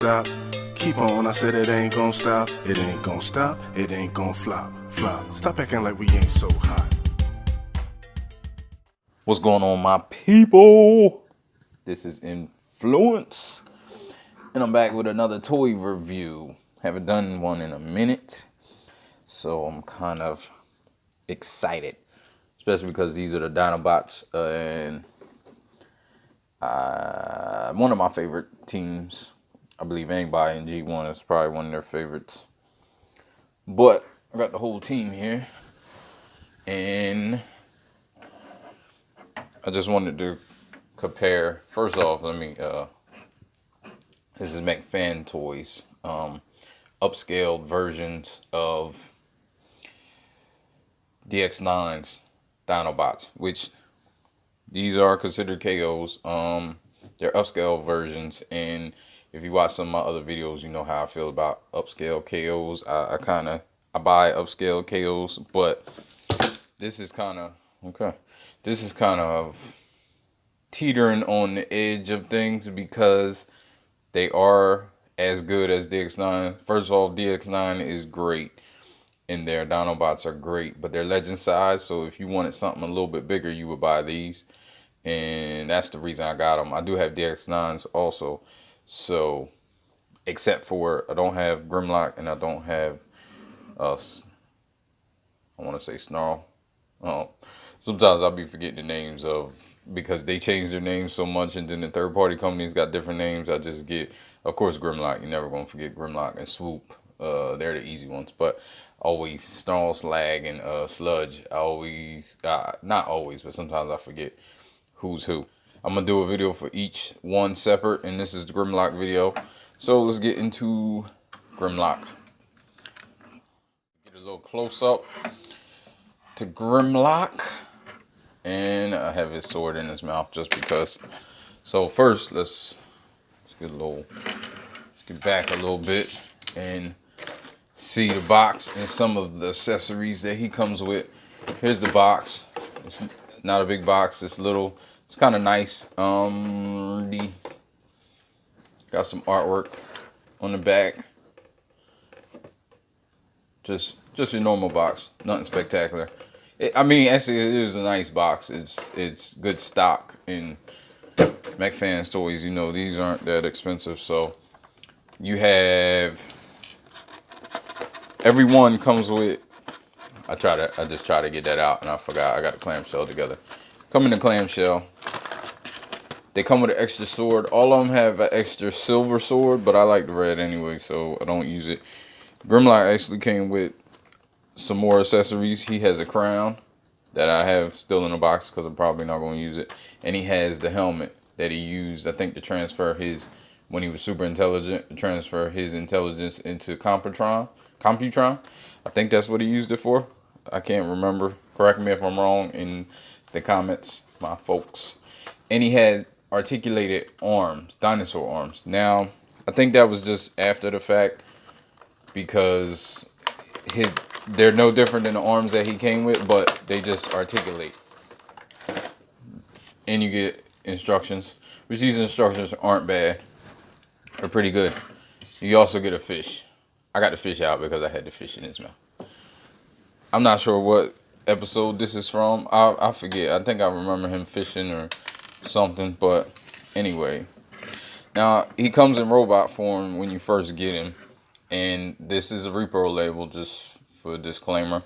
stop. Keep on, I said it ain't gon' stop. It ain't gon' stop, it ain't gon' flop. Stop acting like we ain't so hot. What's going on, my people? This is Inflewence, and I'm back with another toy review. Haven't done one in a minute, so I'm kind of excited, especially because these are the Dinobots, and one of my favorite teams. I believe anybody in G1 is probably one of their favorites. But I got the whole team here, and I just wanted to compare. First off, let me. This is Mech Fans Toys, upscaled versions of DX9's Dinobots, which these are considered KOs. They're upscale versions, and if you watch some of my other videos, you know how I feel about upscale KOs. I buy upscale KOs, but this is kind of okay. This is kind of teetering on the edge of things because they are as good as DX9. First of all, DX9 is great, and their Dinobots are great, but they're legend size. So if you wanted something a little bit bigger, you would buy these, and that's the reason I got them. I do have DX9s also, so except for I don't have Grimlock and I don't have I want to say Snarl. Sometimes I'll be forgetting the names of, because they change their names so much, and then the third party companies got different names. I just get, of course, Grimlock. You're never gonna forget Grimlock and Swoop. They're the easy ones, but always Snarl, Slag, and Sludge. I always, not always, but sometimes I forget who's who. I'm gonna do a video for each one separate, and this is the Grimlock video. So let's get into Grimlock. Get a little close up to Grimlock, and I have his sword in his mouth just because. So first, let's get back a little bit and see the box and some of the accessories that he comes with. Here's the box. It's not a big box. It's little. It's kind of nice. Got some artwork on the back. Just your normal box. Nothing spectacular. I mean, actually, it is a nice box. It's good stock in Mech Fans Toys. You know, these aren't that expensive. So you have, every one comes with. I just try to get that out, and I forgot. I got the clamshell together. Come in the clamshell. They come with an extra sword. All of them have an extra silver sword, but I like the red anyway, so I don't use it. Grimlock actually came with some more accessories. He has a crown that I have still in the box because I'm probably not going to use it. And he has the helmet that he used, I think, to transfer his, when he was super intelligent, to transfer his intelligence into Computron. I think that's what he used it for. I can't remember. Correct me if I'm wrong in the comments, my folks. And he had articulated arms, dinosaur arms. Now, I think that was just after the fact, because they're no different than the arms that he came with, but they just articulate. And you get instructions, which these instructions aren't bad. They're pretty good. You also get a fish. I got the fish out because I had the fish in his mouth. I'm not sure what episode this is from. I forget. I think I remember him fishing or something, but anyway. Now, he comes in robot form when you first get him. And this is a repro label, just for a disclaimer.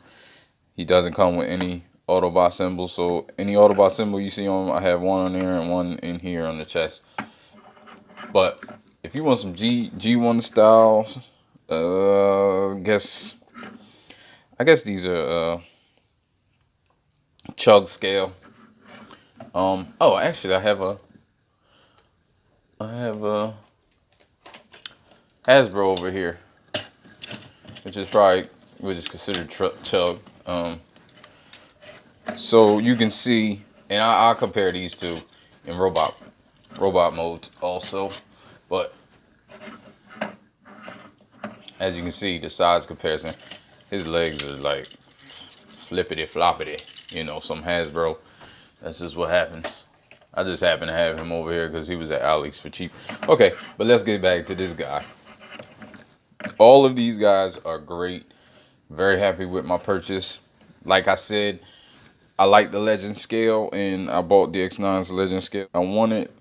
He doesn't come with any Autobot symbols. So any Autobot symbol you see on him, I have one on there and one in here on the chest. But if you want some G1 styles, I guess these are chug scale. Oh, actually, I have a Hasbro over here, which is considered chug. So you can see, and I'll compare these two in robot mode also, but as you can see, the size comparison, his legs are like flippity floppity, you know, some Hasbro. That's just what happens. I just happen to have him over here because he was at Ali's for cheap. Okay, but let's get back to this guy. All of these guys are great. Very happy with my purchase. Like I said, I like the legend scale, and I bought DX9's legend scale. I wanted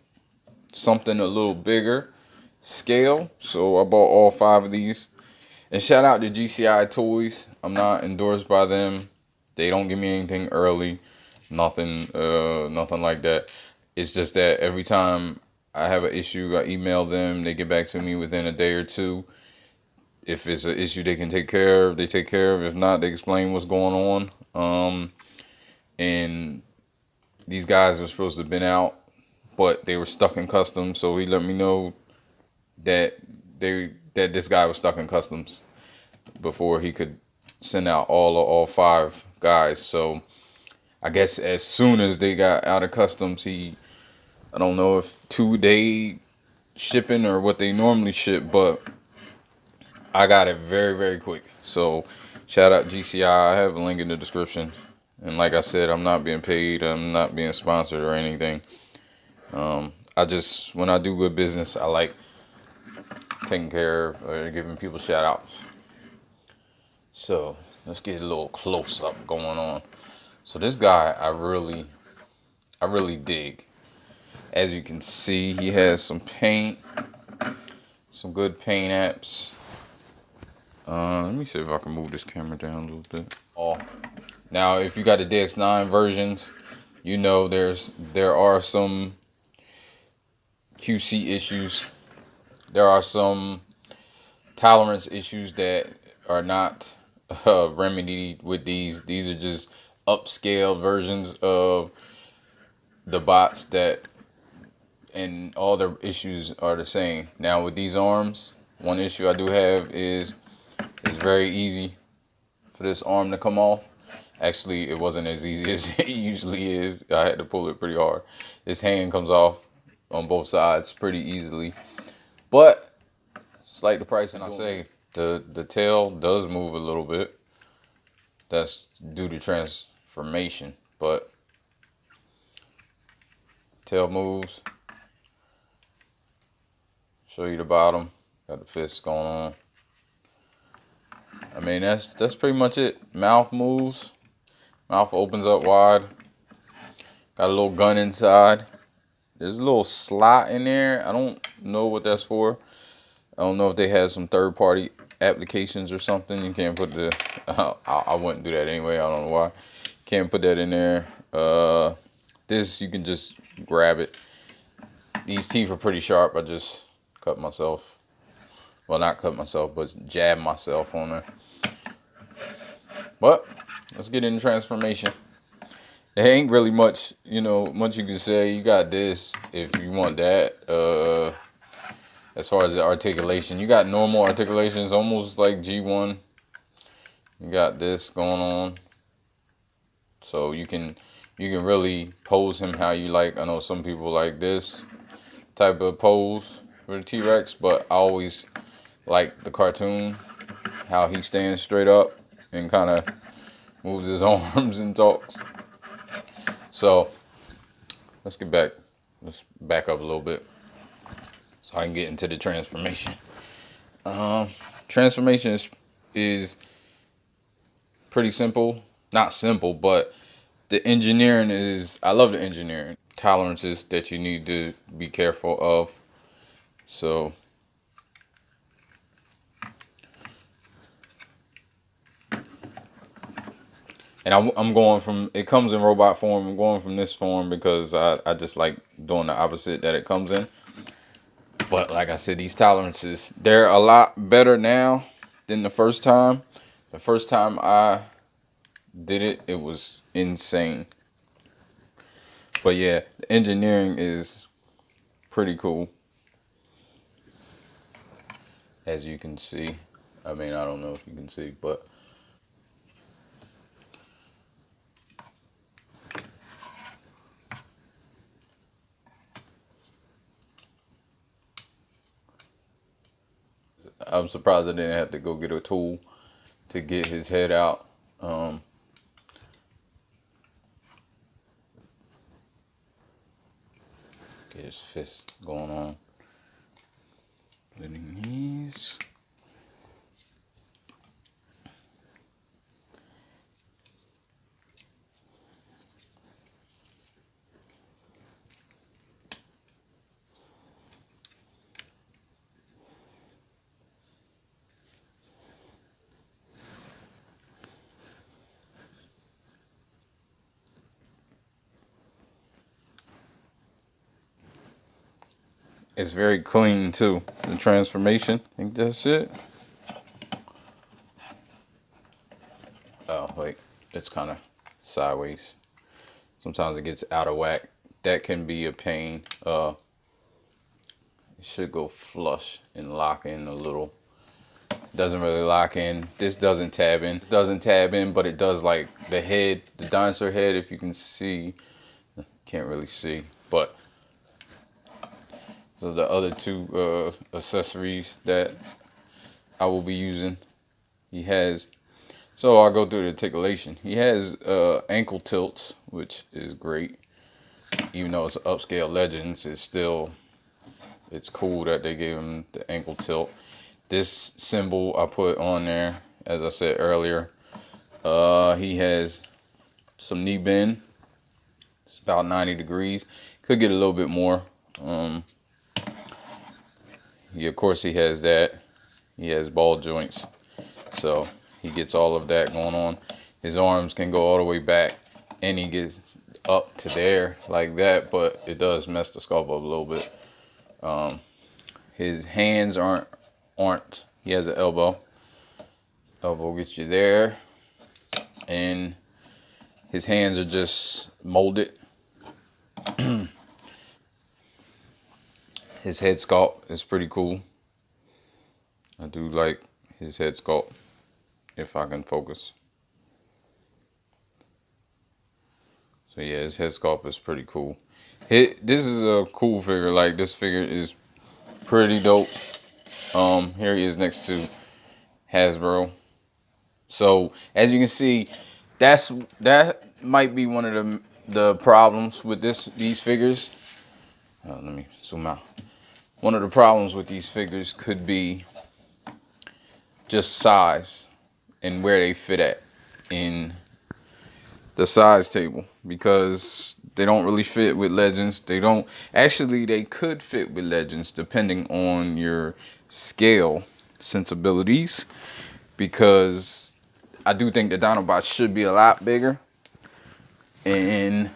something a little bigger scale, so I bought all 5 of these. And shout out to GCI Toys. I'm not endorsed by them. They don't give me anything early, nothing like that. It's just that every time I have an issue, I email them. They get back to me within a day or two. If it's an issue they can take care of, they take care of. If not, they explain what's going on. And these guys were supposed to have been out, but they were stuck in customs. So he let me know that this guy was stuck in customs before he could send out all 5 guys. So I guess as soon as they got out of customs, I don't know if 2-day shipping or what they normally ship, but I got it very, very quick. So shout out GCI. I have a link in the description. And like I said, I'm not being paid. I'm not being sponsored or anything. When I do good business, I like taking care of or giving people shout outs. So let's get a little close up going on. So this guy, I really dig. As you can see, he has some paint, some good paint apps. Let me see if I can move this camera down a little bit. Now, if you got the DX9 versions, you know there are some QC issues. There are some tolerance issues that are not remedied with these. These are just upscaled versions of the bots and all the issues are the same. Now with these arms, one issue I do have is it's very easy for this arm to come off. Actually, it wasn't as easy as it usually is. I had to pull it pretty hard. This hand comes off on both sides pretty easily. But it's like the price, and I say the tail does move a little bit. That's due to transformation, but tail moves. Show you the bottom. Got the fist going on. I mean, that's pretty much it. Mouth moves. Mouth opens up wide. Got a little gun inside. There's a little slot in there. I don't know what that's for. I don't know if they have some third-party applications or something. You can't put the... I wouldn't do that anyway. I don't know why. Can't put that in there. This, you can just grab it. These teeth are pretty sharp. I just cut myself. Well, not cut myself, but jab myself on there. But let's get into transformation. There ain't really much, much you can say. You got this if you want that. As far as the articulation, you got normal articulations, almost like G1. You got this going on, so you can really pose him how you like. I know some people like this type of pose for the T-Rex, but I always like the cartoon, how he stands straight up and kind of moves his arms and talks. So let's back up a little bit so I can get into the transformation. Transformation is pretty simple. Not simple, but the engineering is, I love the engineering. Tolerances that you need to be careful of. So and I'm going from, it comes in robot form. I'm going from this form because I just like doing the opposite that it comes in. But like I said, these tolerances, they're a lot better now than the first time. The first time I did it, it was insane. But yeah, the engineering is pretty cool. As you can see. I mean, I don't know if you can see, but I'm surprised I didn't have to go get a tool to get his head out. There's fists going on. Splitting these. It's very clean too. The transformation. I think that's it. Oh wait, it's kind of sideways. Sometimes it gets out of whack. That can be a pain. It should go flush and lock in a little. Doesn't really lock in. This doesn't tab in. Doesn't tab in, but it does like the head, the dinosaur head. If you can see, can't really see, but. So the other two accessories that I will be using, he has, so I'll go through the articulation. He has ankle tilts, which is great. Even though it's upscale Legends, it's cool that they gave him the ankle tilt. This symbol I put on there, as I said earlier. He has some knee bend. It's about 90 degrees. Could get a little bit more. Of course he has that. He has ball joints, so he gets all of that going on. His arms can go all the way back, and he gets up to there like that, but it does mess the sculpt up a little bit. His hands aren't. He has an elbow. Elbow gets you there, and his hands are just molded. His head sculpt is pretty cool. I do like his head sculpt, if I can focus. So yeah, his head sculpt is pretty cool. This is a cool figure. Like, this figure is pretty dope. Here he is next to Hasbro. So as you can see, that might be one of the problems with these figures. Let me zoom out. One of the problems with these figures could be just size and where they fit at in the size table, because they don't really fit with Legends. They could fit with Legends depending on your scale sensibilities, because I do think the Dinobots should be a lot bigger, and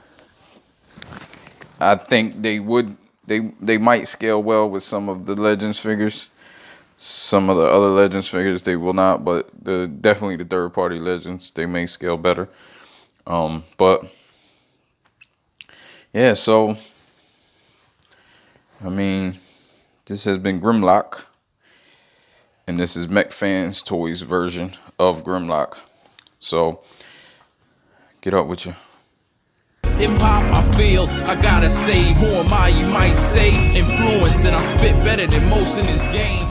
I think they might scale well with some of the Legends figures. Some of the other Legends figures they will not, but definitely the third-party Legends, they may scale better. But yeah, so I mean, this has been Grimlock, and this is Mech Fans Toys version of Grimlock. So get up with you. Hip hop, I feel I gotta save. Who am I? You might say Inflewence, and I spit better than most in this game.